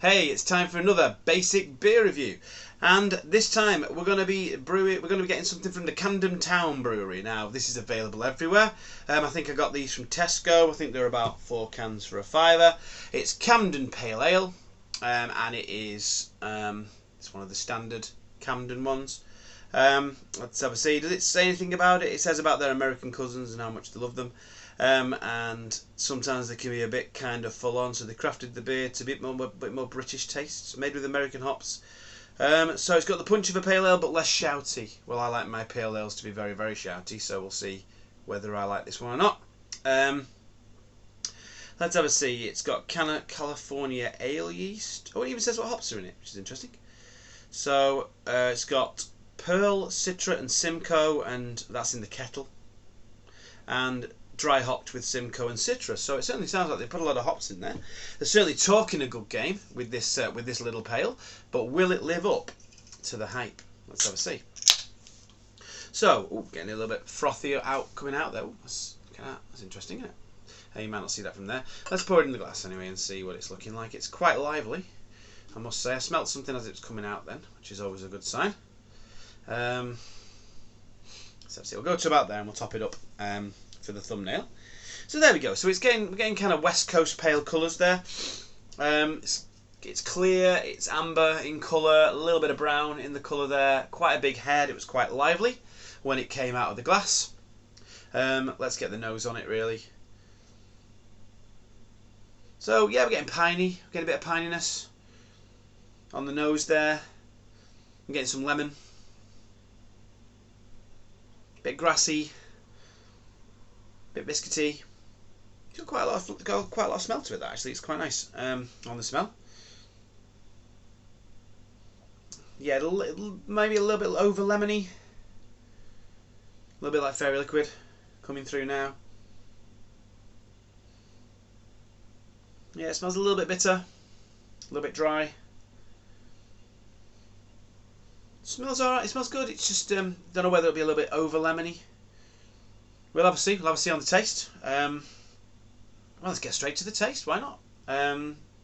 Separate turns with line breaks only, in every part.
Hey, it's time for another basic beer review, and this time we're going to be getting something from the Camden Town brewery. Now, this is available everywhere. I think I got these from Tesco. I think they're about 4 cans for £5. It's Camden Pale Ale, and it is it's one of the standard Camden ones. Let's have a see. Does it say anything about it? It says about their American cousins and how much they love them. And sometimes they can be a bit kind of full on, so they crafted the beer to be a bit more British tastes, made with American hops. So it's got the punch of a pale ale but less shouty. Well, I like my pale ales to be very, very shouty, so we'll see whether I like this one or not. Let's have a see. It's got California ale yeast. Oh, it even says what hops are in it, which is interesting. So it's got Pearl, Citra and Simcoe, and that's in the kettle. And dry hopped with Simcoe and Citra, so it certainly sounds like they put a lot of hops in there. They're certainly talking a good game with this little pale, but will it live up to the hype? Let's have a see. So, getting a little bit frothy coming out there. That's interesting, isn't it? You might not see that from there. Let's pour it in the glass anyway and see what it's looking like. It's quite lively, I must say. I smelt something as it was coming out then, which is always a good sign. So we'll go to about there and we'll top it up for the thumbnail. So there we go. So we're getting kind of West Coast pale colours there. It's clear, it's amber in colour, a little bit of brown in the colour there. Quite a big head. It was quite lively when it came out of the glass. Let's get the nose on it really. So yeah, we're getting piney. We're getting a bit of pininess on the nose there. I'm getting some lemon. Bit grassy, bit biscuity. It's got quite a lot of smell to it. That actually, it's quite nice on the smell. Yeah, maybe a little bit over lemony, a little bit like fairy liquid coming through now. Yeah, it smells a little bit bitter, a little bit dry. It smells alright, it smells good. It's just don't know whether it'll be a little bit over lemony. We'll have a see on the taste. Well, let's get straight to the taste, why not?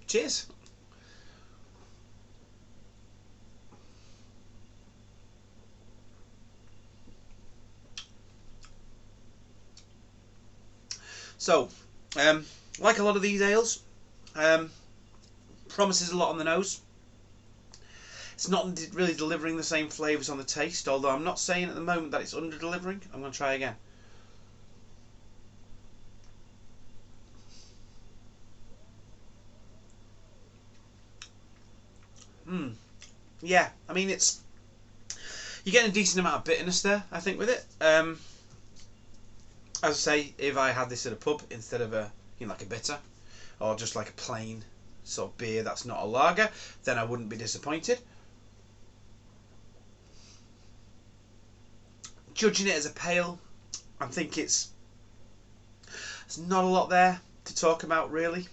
Cheers. So, like a lot of these ales, promises a lot on the nose. It's not really delivering the same flavours on the taste, although I'm not saying at the moment that it's under-delivering. I'm going to try again. Yeah, I mean, you're getting a decent amount of bitterness there, I think, with it. As I say, if I had this at a pub instead of like a bitter, or just like a plain sort of beer that's not a lager, then I wouldn't be disappointed. Judging it as a pale, I think there's not a lot there to talk about really.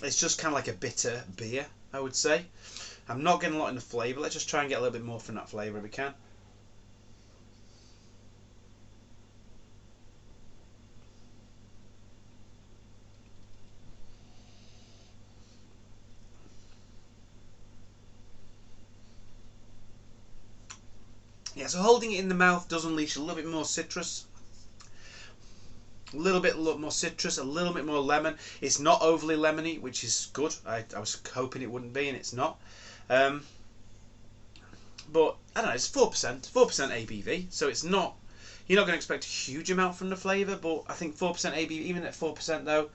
It's just kind of like a bitter beer, I would say. I'm not getting a lot in the flavour. Let's just try and get a little bit more from that flavour if we can. Yeah, so holding it in the mouth does unleash a little bit more citrus. A little bit more citrus, a little bit more lemon. It's not overly lemony, which is good. I was hoping it wouldn't be, and it's not. But I don't know, it's 4%, 4% ABV, so it's not. You're not going to expect a huge amount from the flavour, but I think 4% ABV, even at 4% though,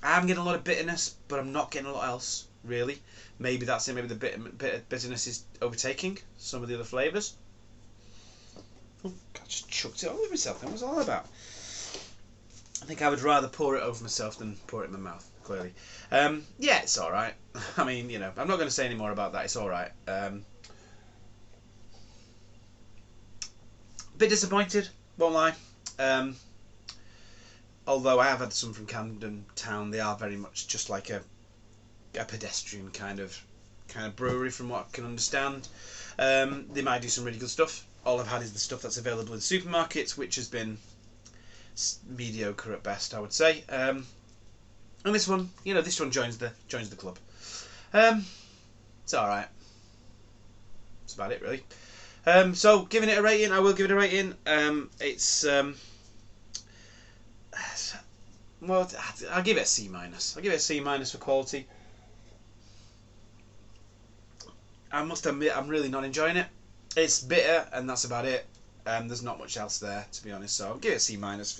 I'm getting a lot of bitterness, but I'm not getting a lot else really. Maybe that's it. Maybe the bitterness is overtaking some of the other flavours. Oh, I just chucked it all over myself. Then what's all about? I think I would rather pour it over myself than pour it in my mouth. Clearly, yeah, it's all right. I mean, I'm not going to say any more about that. It's all right. Bit disappointed, won't lie. Although I have had some from Camden Town, they are very much just like a pedestrian kind of brewery, from what I can understand. They might do some really good stuff. All I've had is the stuff that's available in supermarkets, which has been mediocre at best, I would say. And this one, you know, this one joins the club. It's all right. That's about it, really. So giving it a rating, I will give it a rating. It's well, I'll give it a C minus. I'll give it a C minus for quality. I must admit, I'm really not enjoying it. It's bitter, and that's about it. There's not much else there, to be honest. So I'll give it a C minus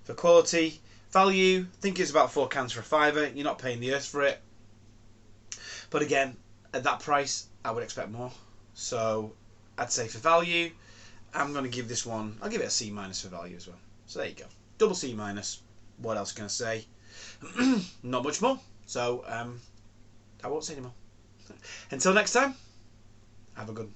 for quality. Value, I think it's about 4 cans for a £5. You're not paying the earth for it. But again, at that price, I would expect more. So I'd say for value, I'm going to give this one, I'll give it a C minus for value as well. So there you go. Double C minus. What else can I say? Not much more. So I won't say any more. Until next time, have a good one.